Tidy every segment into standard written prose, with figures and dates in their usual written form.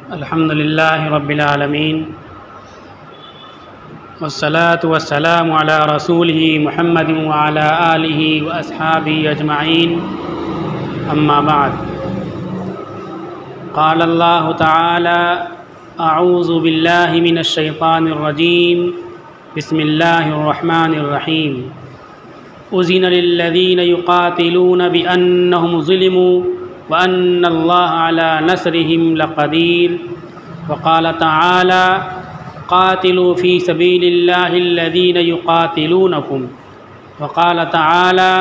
अल्हम्दुलिल्लाहि रब्बिल आलमीन वस्सलातु वस्सलामु अला रसूलिहि मुहम्मदिन व अला आलिहि व अस्हाबिहि अजमाइन अम्मा बाद। क़ाल अल्लाहु तआला अऊज़ु बिल्लाहि मिनश शैतानिर रजीम बिस्मिल्लाहिर रहमानिर रहीम उज़िन लिल्लज़ीन युक़ातिलून बिअन्नहुम ज़ुलिमू व अन्नल्लाह अला नस्रिहिम लक़दीर। वक़ाल तआला क़ातिलू फ़ी सबीलिल्लाहिल्लज़ीन युक़ातिलूनकुम। वक़ाल तआला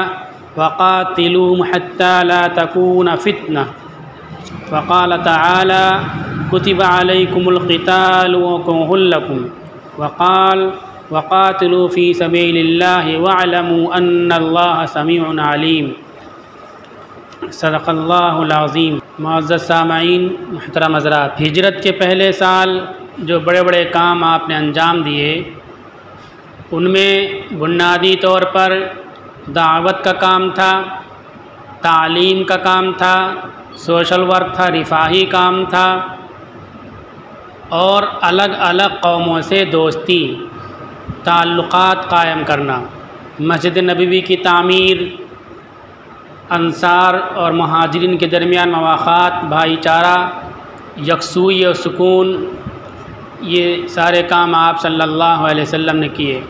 वक़ातिलूहुम हत्ता ला तकून फ़ित्नह। वक़ाल तआला कुतिबा अलैकुमुल क़ितालु व कुरुहल लकुम। वक़ाल वक़ातिलू फ़ी सबीलिल्लाहि वअलमू अन्नल्लाह समीउन अलीम। सदक़ल्लाहुल अज़ीम। मुअज़्ज़ज़ सामईन, मुहतरम हज़रात, हिजरत के पहले साल जो बड़े बड़े काम आपने अंजाम दिए उनमें बुनियादी तौर पर दावत का काम था, तालीम का काम था, सोशल वर्क था, रिफ़ाही काम था और अलग अलग कौमों से दोस्ती ताल्लुक़ात कायम करना, मस्जिद नबवी की तामीर, अंसार और मुहाजिरीन के दरमियान मवाक़ात, भाईचारा, यकसूई और सुकून, ये सारे काम आप सल्लल्लाहु अलैहि वसल्लम ने किए।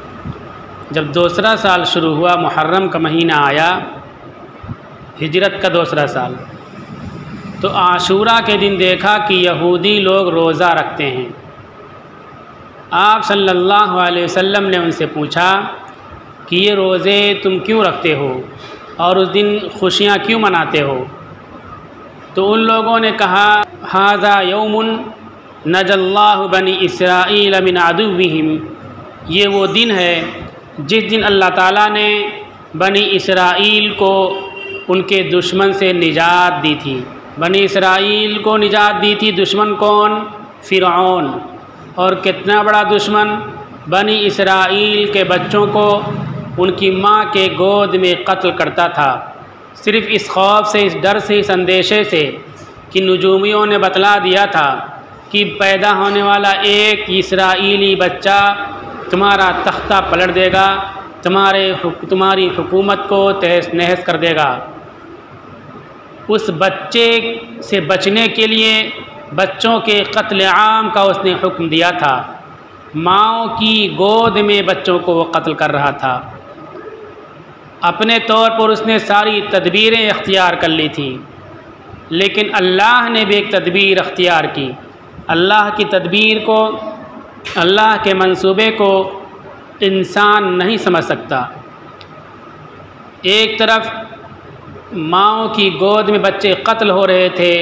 जब दूसरा साल शुरू हुआ, मुहर्रम का महीना आया, हिजरत का दूसरा साल, तो आशूरा के दिन देखा कि यहूदी लोग रोज़ा रखते हैं। आप सल्लल्लाहु अलैहि वसल्लम ने उनसे पूछा कि ये रोज़े तुम क्यों रखते हो और उस दिन खुशियाँ क्यों मनाते हो? तो उन लोगों ने कहा, हाज़ा यौमुन नजल्लाहु बनी इसराईल मिन अदुव्विहिम, ये वो दिन है जिस दिन अल्लाह ताला ने बनी इसराईल को उनके दुश्मन से निजात दी थी। बनी इसराईल को निजात दी थी। दुश्मन कौन? फ़िरऔन। और कितना बड़ा दुश्मन? बनी इसराईल के बच्चों को उनकी माँ के गोद में कत्ल करता था, सिर्फ़ इस खौफ से, इस डर से, इस अंदेशे से कि नुजूमियों ने बतला दिया था कि पैदा होने वाला एक इसराइली बच्चा तुम्हारा तख्ता पलट देगा, तुम्हारी हुकूमत को तहस नहस कर देगा। उस बच्चे से बचने के लिए बच्चों के कत्ल आम का उसने हुक्म दिया था। माँओं की गोद में बच्चों को वो कत्ल कर रहा था। अपने तौर पर उसने सारी तदबीरें अख्तियार कर ली थी, लेकिन अल्लाह ने भी एक तदबीर अख्तियार की। अल्लाह की तदबीर को, अल्लाह के मंसूबे को इंसान नहीं समझ सकता। एक तरफ माँओं की गोद में बच्चे कत्ल हो रहे थे,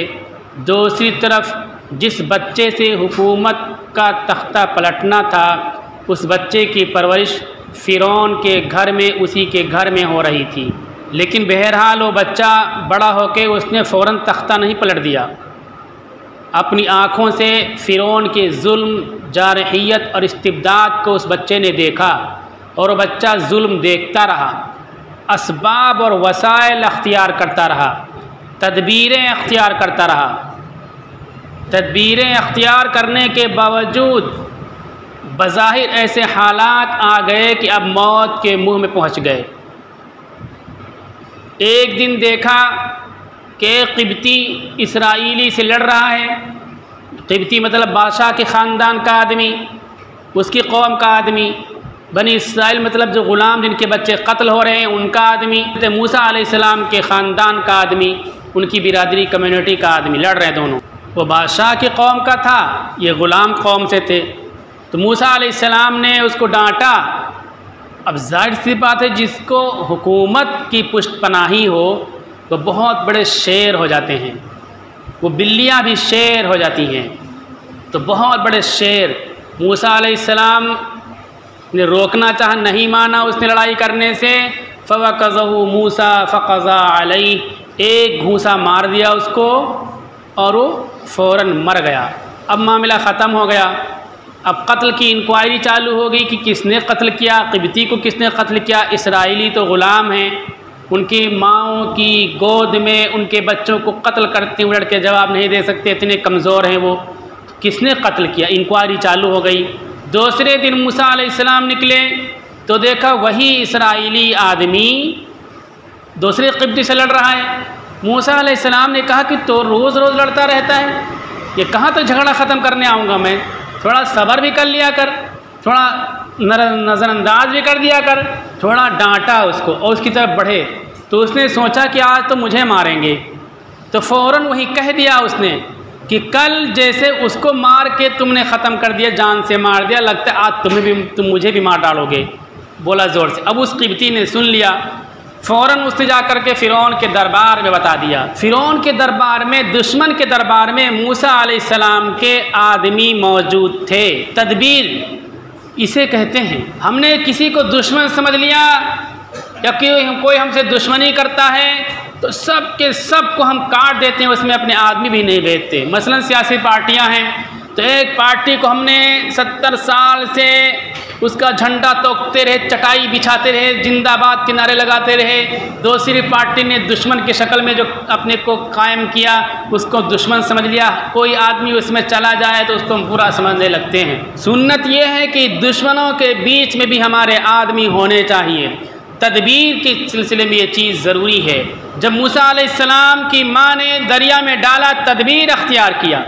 दूसरी तरफ जिस बच्चे से हुकूमत का तख्ता पलटना था उस बच्चे की परवरिश फ़िरौन के घर में, उसी के घर में हो रही थी। लेकिन बहरहाल वो बच्चा बड़ा होकर उसने फ़ौरन तख्ता नहीं पलट दिया। अपनी आँखों से फ़िरौन के जुल्म, जारहियत और इस्तिबदाद को उस बच्चे ने देखा और वो बच्चा जुल्म देखता रहा, असबाब और वसाइल अख्तियार करता रहा, तदबीरें अख्तियार करता रहा। तदबीरें अख्तियार करने के बावजूद बज़ाहिर ऐसे हालात आ गए कि अब मौत के मुंह में पहुंच गए। एक दिन देखा कि क़िब्ती इसराइली से लड़ रहा है। क़िब्ती मतलब बादशाह के ख़ानदान का आदमी, उसकी कौम का आदमी। बनी इसराइल मतलब जो ग़ुलाम जिनके बच्चे कत्ल हो रहे हैं उनका आदमी। मूसा अलैहिस्सलाम के ख़ानदान का आदमी, उनकी बिरादरी कम्युनिटी का आदमी लड़ रहे हैं दोनों। वो बादशाह की कौम का था, ये ग़ुलाम कौम से थे। तो मूसा अलैहिस्सलाम ने उसको डांटा। अब जाहिर सी बात है, जिसको हुकूमत की पुष्टपनाही हो वो बहुत बड़े शेर हो जाते हैं, वो बिल्लियाँ भी शेर हो जाती हैं। तो बहुत बड़े शेर। मूसा अलैहिस्सलाम ने रोकना चाहा, नहीं माना उसने लड़ाई करने से। फ़वक़ज़हु मूसा फ़क़ज़ा अलैहि, एक घूंसा मार दिया उसको और वो फ़ौरन मर गया। अब मामला ख़त्म हो गया। अब कत्ल की इंक्वायरी चालू हो गई कि किसने कत्ल किया, क़िब्ती को किसने कत्ल किया। इसराइली तो ग़ुलाम हैं, उनकी माँओं की गोद में उनके बच्चों को कत्ल करते हुए लड़के जवाब नहीं दे सकते, इतने कमज़ोर हैं वो। किसने कत्ल किया। इंक्वायरी चालू हो गई। दूसरे दिन मूसा अलैहिस्सलाम निकले तो देखा वही इस्राएली आदमी दूसरे क़िब्ती से लड़ रहा है। मूसा अलैहिस्सलाम ने कहा कि तो रोज़ रोज़ लड़ता रहता है, ये कहाँ तक झगड़ा ख़त्म करने आऊँगा मैं, थोड़ा सब्र भी कर लिया कर, थोड़ा नज़रअंदाज भी कर दिया कर। थोड़ा डांटा उसको और उसकी तरफ बढ़े तो उसने सोचा कि आज तो मुझे मारेंगे, तो फ़ौरन वही कह दिया उसने कि कल जैसे उसको मार के तुमने ख़त्म कर दिया, जान से मार दिया, लगता है आज तुम मुझे भी मार डालोगे, बोला ज़ोर से। अब उस क़िब्ती ने सुन लिया, फ़ौरन उसने जा कर के फ़िरौन के दरबार में बता दिया। फ़िरौन के दरबार में, दुश्मन के दरबार में मूसा अलैहिस्सलाम के आदमी मौजूद थे। तदबीर इसे कहते हैं। हमने किसी को दुश्मन समझ लिया या कोई हमसे दुश्मनी करता है तो सब के सब को हम काट देते हैं, उसमें अपने आदमी भी नहीं भेजते। मसलन सियासी पार्टियां हैं तो एक पार्टी को हमने 70 साल से उसका झंडा तोड़ते रहे, चटाई बिछाते रहे, जिंदाबाद के नारे लगाते रहे। दूसरी पार्टी ने दुश्मन की शक्ल में जो अपने को कायम किया उसको दुश्मन समझ लिया। कोई आदमी उसमें चला जाए तो उसको हम बुरा समझने लगते हैं। सुन्नत ये है कि दुश्मनों के बीच में भी हमारे आदमी होने चाहिए। तदबीर के सिलसिले में ये चीज़ ज़रूरी है। जब मूसा अलैहिस्सलाम की माँ ने दरिया में डाला, तदबीर अख्तियार किया,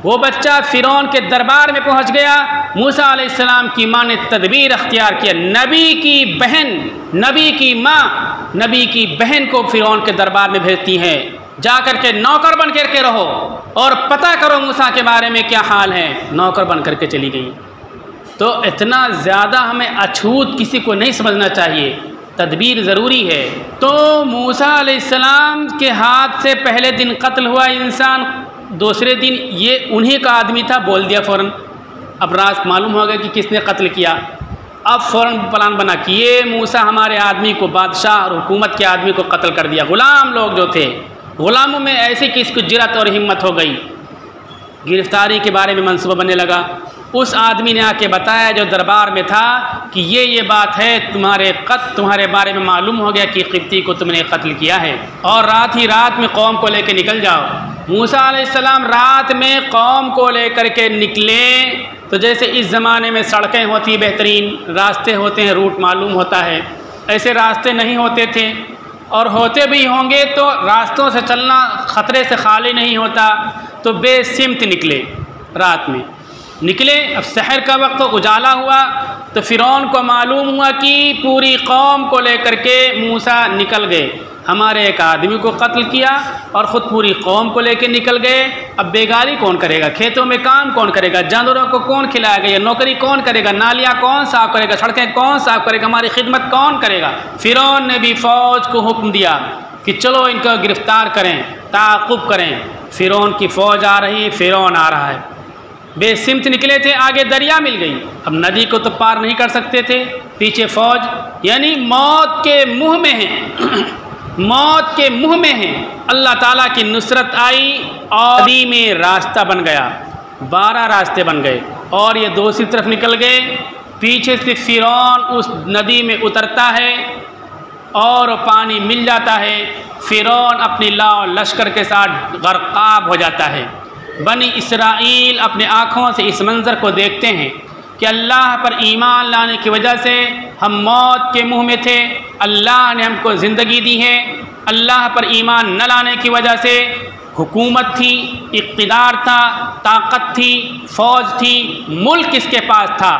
वो बच्चा फ़िरौन के दरबार में पहुंच गया। मूसा अलैहिस्सलाम की माँ ने तदबीर अख्तियार किया। नबी की बहन, नबी की माँ नबी की बहन को फ़िरौन के दरबार में भेजती हैं, जा कर के नौकर बन कर के रहो और पता करो मूसा के बारे में क्या हाल है। नौकर बन कर के चली गई। तो इतना ज़्यादा हमें अछूत किसी को नहीं समझना चाहिए, तदबीर ज़रूरी है। तो मूसा अलैहिस्सलाम के हाथ से पहले दिन कत्ल हुआ इंसान, दूसरे दिन ये उन्हीं का आदमी था, बोल दिया फ़ौरन। अब राज मालूम हो गया कि किसने कत्ल किया। अब फ़ौरन प्लान बना कि ये मूसा हमारे आदमी को, बादशाह और हुकूमत के आदमी को कत्ल कर दिया। ग़ुलाम लोग जो थे, ग़ुलामों में ऐसी किसको जुर्रत और हिम्मत हो गई। गिरफ्तारी के बारे में मंसूबा बनने लगा। उस आदमी ने आके बताया जो दरबार में था कि ये बात है, तुम्हारे बारे में मालूम हो गया कि क़िब्ती को तुमने कत्ल किया है और रात ही रात में कौम को लेकर निकल जाओ। मूसा अलैहिस्सलाम रात में कौम को लेकर के निकले तो जैसे इस ज़माने में सड़कें होती, बेहतरीन रास्ते होते हैं, रूट मालूम होता है, ऐसे रास्ते नहीं होते थे और होते भी होंगे तो रास्तों से चलना ख़तरे से खाली नहीं होता। तो बेसिमत निकले, रात में निकले। अब सहर का वक्त उजाला हुआ तो फ़िरौन को मालूम हुआ कि पूरी कौम को लेकर के मूसा निकल गए। हमारे एक आदमी को कत्ल किया और ख़ुद पूरी कौम को लेकर निकल गए। अब बेगारी कौन करेगा, खेतों में काम कौन करेगा, जानवरों को कौन खिलाएगा, या नौकरी कौन करेगा, नालियाँ कौन साफ़ करेगा, सड़कें कौन साफ़ करेगा, हमारी खिदमत कौन करेगा। फ़िरौन ने भी फ़ौज को हुक्म दिया कि चलो इनको गिरफ़्तार करें, ताक़ुब करें। फ़िरौन की फ़ौज आ रही, फ़िरौन आ रहा है। बेसिमत निकले थे, आगे दरिया मिल गई। अब नदी को तो पार नहीं कर सकते थे, पीछे फ़ौज, यानी मौत के मुँह में है मौत के मुँह में है। अल्लाह ताला की नुसरत आई और नदी में रास्ता बन गया, 12 रास्ते बन गए और ये दूसरी तरफ निकल गए। पीछे से फ़िरौन उस नदी में उतरता है और पानी मिल जाता है। फ़िरौन अपनी लाओ लश्कर के साथ गर्काब हो जाता है। बनी इसराइल अपने आँखों से इस मंज़र को देखते हैं कि अल्लाह पर ईमान लाने की वजह से हम मौत के मुँह में थे, अल्लाह ने हमको ज़िंदगी दी है। अल्लाह पर ईमान न लाने की वजह से हुकूमत थी, इक़्तिदार था, ताकत थी, फ़ौज थी, मुल्क किसके पास था,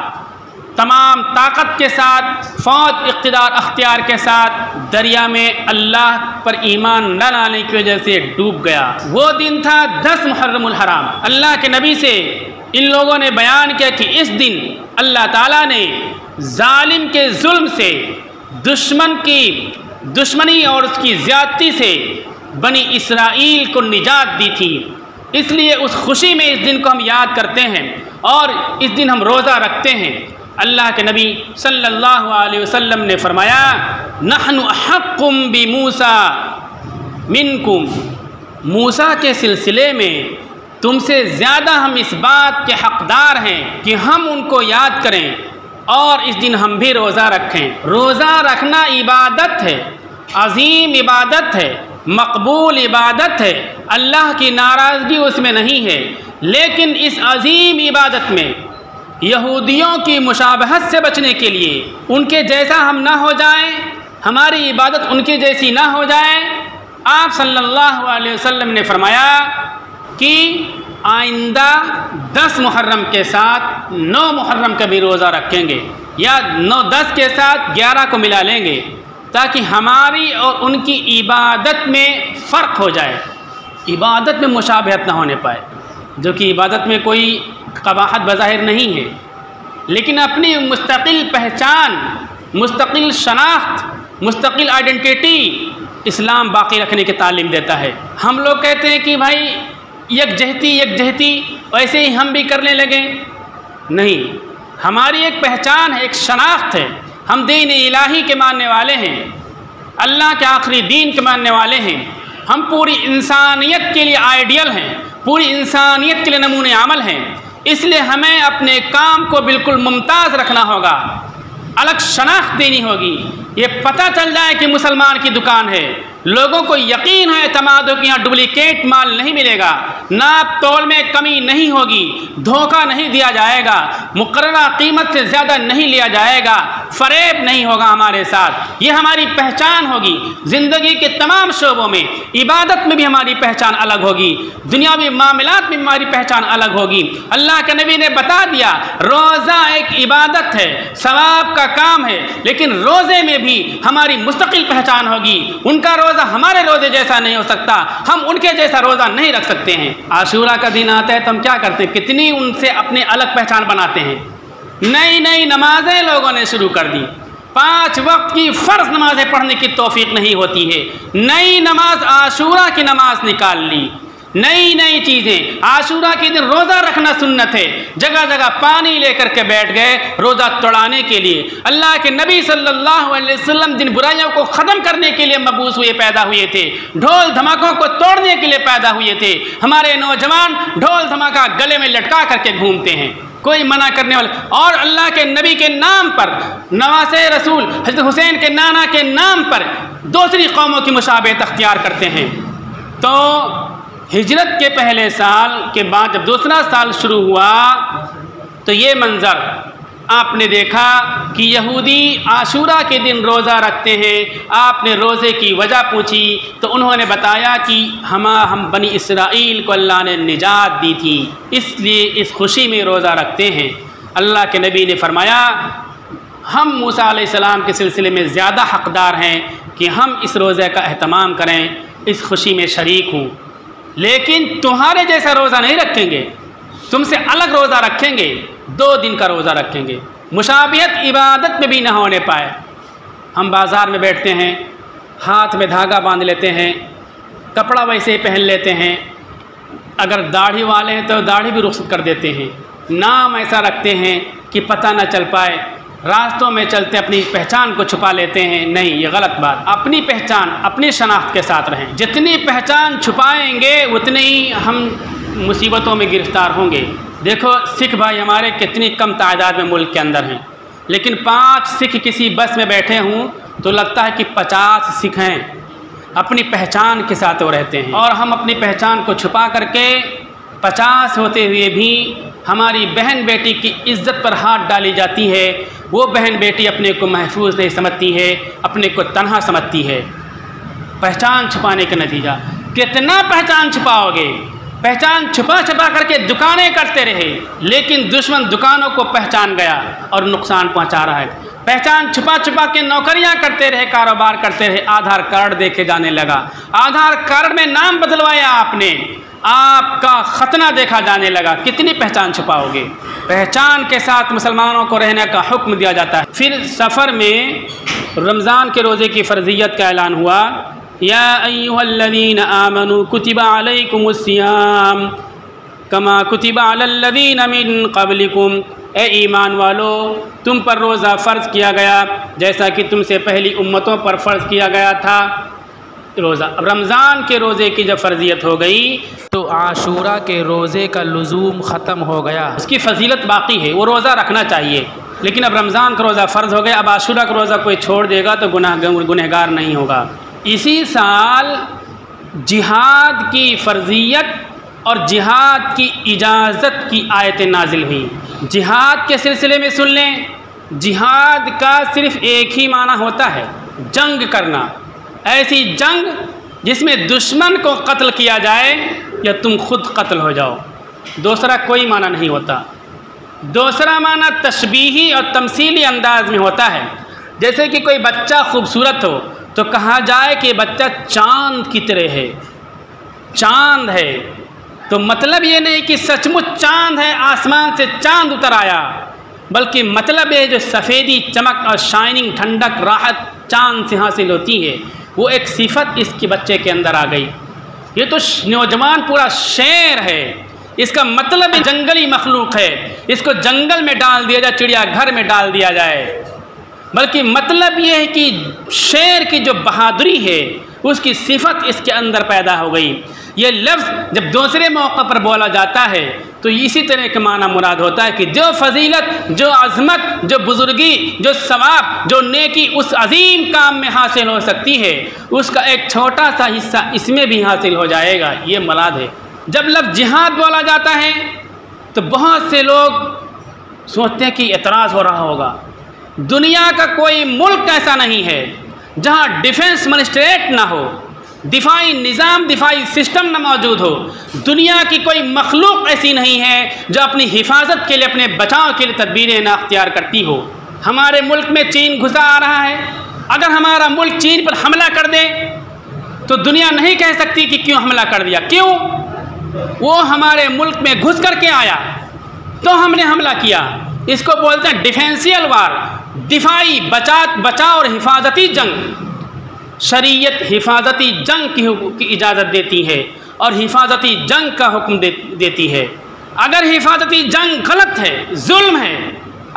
तमाम ताकत के साथ, फ़ौज इक़्तिदार अख्तियार के साथ दरिया में अल्लाह पर ईमान न लाने की वजह से डूब गया। वो दिन था 10 मुहर्रमुल हराम। अल्लाह के नबी से इन लोगों ने बयान किया कि इस दिन अल्लाह ताला ने जालिम के जुल्म से, दुश्मन की दुश्मनी और उसकी ज़्यादती से बनी इसराइल को निजात दी थी। इसलिए उस खुशी में इस दिन को हम याद करते हैं और इस दिन हम रोज़ा रखते हैं। अल्लाह के नबी सल्लल्लाहु अलैहि वसल्लम ने फरमाया, नहनु अहक्कुम बि मूसा मिनकुम, मूसा के सिलसिले में तुमसे ज़्यादा हम इस बात के हक़दार हैं कि हम उनको याद करें और इस दिन हम भी रोज़ा रखें। रोज़ा रखना इबादत है, अज़ीम इबादत है, मकबूल इबादत है, अल्लाह की नाराज़गी उसमें नहीं है। लेकिन इस अजीम इबादत में यहूदियों की मुशाबहत से बचने के लिए, उनके जैसा हम ना हो जाएं, हमारी इबादत उनकी जैसी ना हो जाए, आप सल्लल्लाहु अलैहि वसल्लम ने फरमाया कि आइंदा 10 मुहर्रम के साथ 9 मुहर्रम का भी रोज़ा रखेंगे, या 9-10 के साथ 11 को मिला लेंगे, ताकि हमारी और उनकी इबादत में फ़र्क हो जाए, इबादत में मुशाबहत ना होने पाए। जो कि इबादत में कोई कबाहत बज़ाहिर नहीं है, लेकिन अपनी मुस्तकिल पहचान, मुस्तकिल शनाख्त, मुस्तकिल आइडेंटिटी इस्लाम बाकी रखने की तालीम देता है। हम लोग कहते हैं कि भाई यकजहती वैसे ही हम भी करने लगे। नहीं, हमारी एक पहचान है, एक शनाख्त है। हम दीन इलाही के मानने वाले हैं, अल्लाह के आखिरी दीन के मानने वाले हैं। हम पूरी इंसानियत के लिए आइडियल हैं, पूरी इंसानियत के लिए नमूने अमल हैं। इसलिए हमें अपने काम को बिल्कुल मुमताज़ रखना होगा, अलग शनाख्त देनी होगी। ये पता चल जाए कि मुसलमान की दुकान है, लोगों को यकीन है तमादो के यहाँ डुप्लीकेट माल नहीं मिलेगा, नाप तोल में कमी नहीं होगी, धोखा नहीं दिया जाएगा, मुकर्ररा कीमत से ज़्यादा नहीं लिया जाएगा, फ़रेब नहीं होगा हमारे साथ। ये हमारी पहचान होगी। ज़िंदगी के तमाम शोबों में, इबादत में भी हमारी पहचान अलग होगी, दुनियावी मामलात में हमारी पहचान अलग होगी। अल्लाह के नबी ने बता दिया, रोज़ा एक इबादत है, सवाब का काम है, लेकिन रोज़े में भी हमारी मुस्तकिल पहचान होगी। उनका रोज़ा हमारे रोज़े जैसा नहीं हो सकता, हम उनके जैसा रोज़ा नहीं रख सकते हैं। आशूरा का दिन आता है तो हम क्या करते हैं, कितनी उनसे अपने अलग पहचान बनाते हैं। नई नई नमाजें लोगों ने शुरू कर दी, 5 वक्त की फ़र्ज नमाजें पढ़ने की तौफीक नहीं होती है, नई नमाज आशूरा की नमाज निकाल ली, नई नई चीज़ें। आशूरा के दिन रोज़ा रखना सुन्नत है, जगह जगह पानी लेकर के बैठ गए रोज़ा तोड़ाने के लिए। अल्लाह के नबी सल्लल्लाहु अलैहि वसल्लम जिन बुराइयों को ख़त्म करने के लिए मबूस हुए, पैदा हुए थे, ढोल धमाकों को तोड़ने के लिए पैदा हुए थे। हमारे नौजवान ढोल धमाका गले में लटका करके घूमते हैं, कोई मना करने वाला। और अल्लाह के नबी के नाम पर, नवासे रसूल हज़रत हुसैन के नाना के नाम पर दूसरी कौमों की मुशाबहत अख्तियार करते हैं। तो हिजरत के पहले साल के बाद जब दूसरा साल शुरू हुआ तो ये मंज़र आपने देखा कि यहूदी आशूरा के दिन रोज़ा रखते हैं। आपने रोज़े की वजह पूछी तो उन्होंने बताया कि हम बनी इसराइल को अल्लाह ने निजात दी थी, इसलिए इस खुशी में रोज़ा रखते हैं। अल्लाह के नबी ने फरमाया, हम मूसा अलैहिस्सलाम के सिलसिले में ज़्यादा हक़दार हैं कि हम इस रोज़े का एहतमाम करें, इस खुशी में शरीक हूँ, लेकिन तुम्हारे जैसा रोज़ा नहीं रखेंगे, तुमसे अलग रोज़ा रखेंगे, 2 दिन का रोज़ा रखेंगे। मुशाबियत इबादत में भी ना होने पाए। हम बाज़ार में बैठते हैं, हाथ में धागा बांध लेते हैं, कपड़ा वैसे ही पहन लेते हैं, अगर दाढ़ी वाले हैं तो दाढ़ी भी रुख़्सत कर देते हैं, नाम ऐसा रखते हैं कि पता ना चल पाए, रास्तों में चलते अपनी पहचान को छुपा लेते हैं। नहीं, ये गलत बात। अपनी पहचान अपनी शनाख्त के साथ रहें। जितनी पहचान छुपाएंगे उतने ही हम मुसीबतों में गिरफ़्तार होंगे। देखो सिख भाई हमारे कितनी कम तादाद में मुल्क के अंदर हैं, लेकिन 5 सिख किसी बस में बैठे हों तो लगता है कि 50 सिख हैं। अपनी पहचान के साथ वो रहते हैं, और हम अपनी पहचान को छुपा करके 50 होते हुए भी हमारी बहन बेटी की इज़्ज़त पर हाथ डाली जाती है। वो बहन बेटी अपने को महफूज नहीं समझती है, अपने को तन्हा समझती है। पहचान छुपाने का नतीजा, कितना पहचान छुपाओगे? पहचान छुपा छुपा करके दुकानें करते रहे, लेकिन दुश्मन दुकानों को पहचान गया और नुकसान पहुंचा रहा है। पहचान छुपा छुपा के नौकरियां करते रहे, कारोबार करते रहे, आधार कार्ड देखे जाने लगा, आधार कार्ड में नाम बदलवाया आपने, आपका खतना देखा जाने लगा। कितनी पहचान छुपाओगे? पहचान के साथ मुसलमानों को रहने का हुक्म दिया जाता है। फिर सफ़र में रमज़ान के रोज़े की फ़र्ज़ियत का ऐलान हुआ, या अय्युहल्लज़ीना आमनू कुतिबा अलैकुमुस्सियाम कमा कुतिबा अलल्लज़ीना मिन क़ब्लिकुम, ए ईमान वालो तुम पर रोज़ा फ़र्ज़ किया गया जैसा कि तुमसे पहली उम्मतों पर फ़र्ज़ किया गया था। रोज़ा, रमज़ान के रोज़े की जब फ़र्ज़ियत हो गई तो आशूरा के रोज़े का लुज़ूम ख़त्म हो गया। उसकी फ़जीलत बाकी है, वो रोज़ा रखना चाहिए, लेकिन अब रमज़ान का रोज़ा फ़र्ज़ हो गया, अब आशूरा का रोज़ा कोई छोड़ देगा तो गुनहगार नहीं होगा। इसी साल जिहाद की फ़र्ज़ियत और जिहाद की इजाज़त की आयतें नाजिल हुई। जिहाद के सिलसिले में सुन लें, जिहाद का सिर्फ़ एक ही माना होता है, जंग करना। ऐसी जंग जिसमें दुश्मन को कत्ल किया जाए या तुम खुद कत्ल हो जाओ, दूसरा कोई माना नहीं होता। दूसरा माना तशबीही और तमसीली अंदाज में होता है। जैसे कि कोई बच्चा खूबसूरत हो तो कहा जाए कि बच्चा चाँद की तरह है, चाँद है, तो मतलब ये नहीं कि सचमुच चाँद है, आसमान से चाँद उतर आया, बल्कि मतलब ये जो सफ़ेदी चमक और शाइनिंग ठंडक राहत चाँद से हासिल होती है, वो एक सिफत इसके बच्चे के अंदर आ गई। ये तो नौजवान पूरा शेर है, इसका मतलब जंगली मखलूक है, इसको जंगल में डाल दिया जाए, चिड़ियाघर में डाल दिया जाए, बल्कि मतलब ये है कि शेर की जो बहादुरी है उसकी सिफत इसके अंदर पैदा हो गई। ये लफ्ज़ जब दूसरे मौक़े पर बोला जाता है तो इसी तरह का माना मुराद होता है कि जो फजीलत, जो अज़मत, जो बुज़ुर्गी, जो सवाब, जो नेकी उस अजीम काम में हासिल हो सकती है, उसका एक छोटा सा हिस्सा इसमें भी हासिल हो जाएगा, ये मुराद है। जब लफ्ज़ जिहाद बोला जाता है तो बहुत से लोग सोचते हैं कि एतराज़ हो रहा होगा। दुनिया का कोई मुल्क ऐसा नहीं है जहाँ डिफेंस मिनिस्ट्रेट ना हो, दिफाई निज़ाम, दिफाई सिस्टम न मौजूद हो। दुनिया की कोई मखलूक ऐसी नहीं है जो अपनी हिफाजत के लिए, अपने बचाव के लिए तदबीरें ना अख्तियार करती हो। हमारे मुल्क में चीन घुसा आ रहा है, अगर हमारा मुल्क चीन पर हमला कर दे तो दुनिया नहीं कह सकती कि क्यों हमला कर दिया। क्यों? वो हमारे मुल्क में घुस करके आया तो हमने हमला किया। इसको बोलते हैं डिफेंसियल वार, दिफाई बचाव और हिफाजती जंग। शरीयत हिफाजती जंग की इजाज़त देती है और हिफाजती जंग का हुक्म देती है। अगर हिफाजती जंग गलत है, जुल्म है,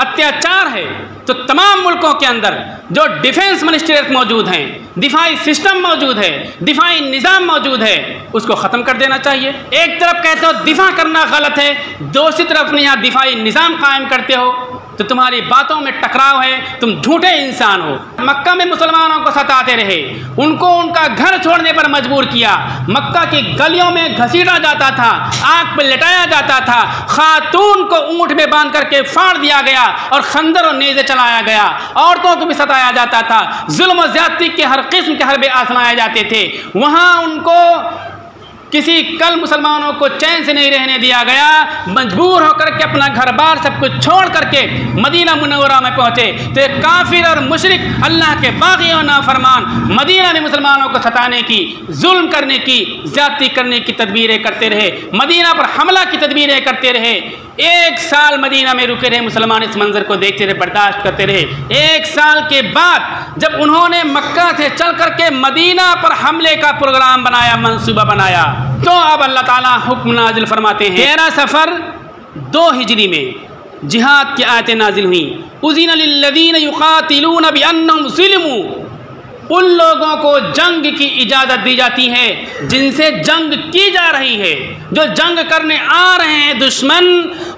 अत्याचार है, तो तमाम मुल्कों के अंदर जो डिफेंस मिनिस्ट्रेट मौजूद हैं, दिफाई सिस्टम मौजूद है, दिफाई निज़ाम मौजूद है, उसको ख़त्म कर देना चाहिए। एक तरफ कहते हो दिफा करना गलत है, दूसरी तरफ अपने यहाँ दिफाई निज़ाम कायम करते हो, तो तुम्हारी बातों में टकराव है, तुम झूठे इंसान हो। मक्का में मुसलमानों को सताते रहे, उनको उनका घर छोड़ने पर मजबूर किया, मक्का की गलियों में घसीटा जाता था, आग पर लिटाया जाता था, खातून को ऊँट में बांध करके फाड़ दिया गया और खंजर और नेज़े चलाया गया, औरतों को भी सताया जाता था, जुल्म और ज़्यादती के हर किस्म के हरबे आजमाए जाते थे। वहाँ उनको किसी कल मुसलमानों को चैन से नहीं रहने दिया गया, मजबूर होकर के अपना घर बार सब कुछ छोड़ करके मदीना मुनव्वरा में पहुँचे। तो एक काफिर और मुशरिक, अल्लाह के बागी और नाफरमान मदीना में मुसलमानों को सताने की, जुल्म करने की, ज़्यादती करने की तदबीरें करते रहे, मदीना पर हमला की तदबीरें करते रहे। 1 साल मदीना में रुके रहे मुसलमान, इस मंजर को देखते रहे, बर्दाश्त करते रहे। 1 साल के बाद जब उन्होंने मक्का से चल करके मदीना पर हमले का प्रोग्राम बनाया, मंसूबा बनाया, तो अब अल्लाह ताला हुक्म नाजिल फरमाते हैं। 13 सफ़र 2 हिजरी में जिहाद की आयतें नाजिल हुई। उज़िन लिल्लज़ीन युक़ातिलून बिअन्नहुम ज़ुलिमू, उन लोगों को जंग की इजाज़त दी जाती है जिनसे जंग की जा रही है। जो जंग करने आ रहे हैं दुश्मन,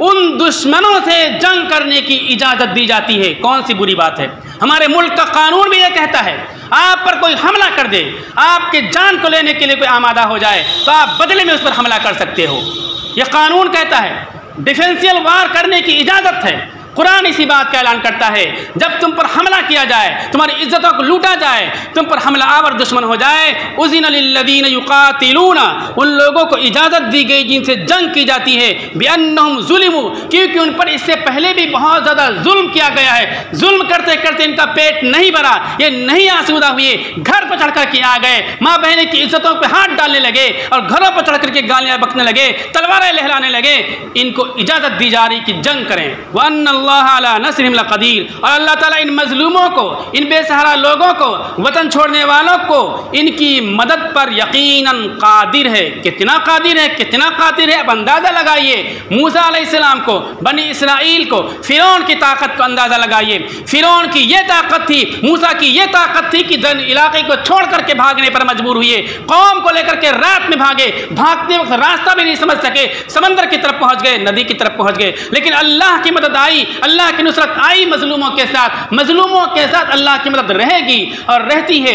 उन दुश्मनों से जंग करने की इजाज़त दी जाती है। कौन सी बुरी बात है? हमारे मुल्क का कानून भी ये कहता है, आप पर कोई हमला कर दे, आपके जान को लेने के लिए कोई आमादा हो जाए तो आप बदले में उस पर हमला कर सकते हो। यह कानून कहता है, डिफेंसियल वार करने की इजाज़त है। कुरान इसी बात का ऐलान करता है, जब तुम पर हमला किया जाए, तुम्हारी इज्जतों को लूटा जाए, तुम पर हमला आवर दुश्मन हो जाए, उज़िन लिल्लज़ीन युक़ातिलून, उन लोगों को इजाज़त दी गई जिनसे जंग की जाती है, बिअन्नहुम ज़ुलिमू, क्योंकि उन पर इससे पहले भी बहुत ज़्यादा जुल्म किया गया है। जुल्म करते करते इनका पेट नहीं भरा, ये नहीं आसूदा हुए, घर पर चढ़ कर के आ गए, माँ बहन की इज्जतों पर हाथ डालने लगे और घरों पर चढ़ करके गालियाँ बकने लगे, तलवारें लहराने लगे। इनको इजाज़त दी जा रही कि जंग करें। वअन्नल्लाह अला नस्रिहिम लक़दीर, और अल्लाह ताला इन मजलूमों को, इन बेसहारा लोगों को, वतन छोड़ने वालों को, इनकी मदद पर यकीनन कादिर है। कितना कादिर है, कितना कादिर है, अब अंदाज़ा लगाइए। मूसा अलैहिस्सलाम को, बनी इसराइल को, फ़िरौन की ताकत को अंदाज़ा लगाइए। फ़िरौन की ये ताकत थी, मूसा की ये ताकत थी कि जन इलाके को छोड़ करके भागने पर मजबूर हुए, कौम को लेकर के रात में भागे, भागते वक्त रास्ता भी नहीं समझ सके, समंदर की तरफ पहुँच गए, नदी की तरफ पहुँच गए। लेकिन अल्लाह की मदद आई, अल्लाह की नुसरत आई मजलूमों के साथ। मजलूमों के साथ अल्लाह की मदद रहेगी और रहती है।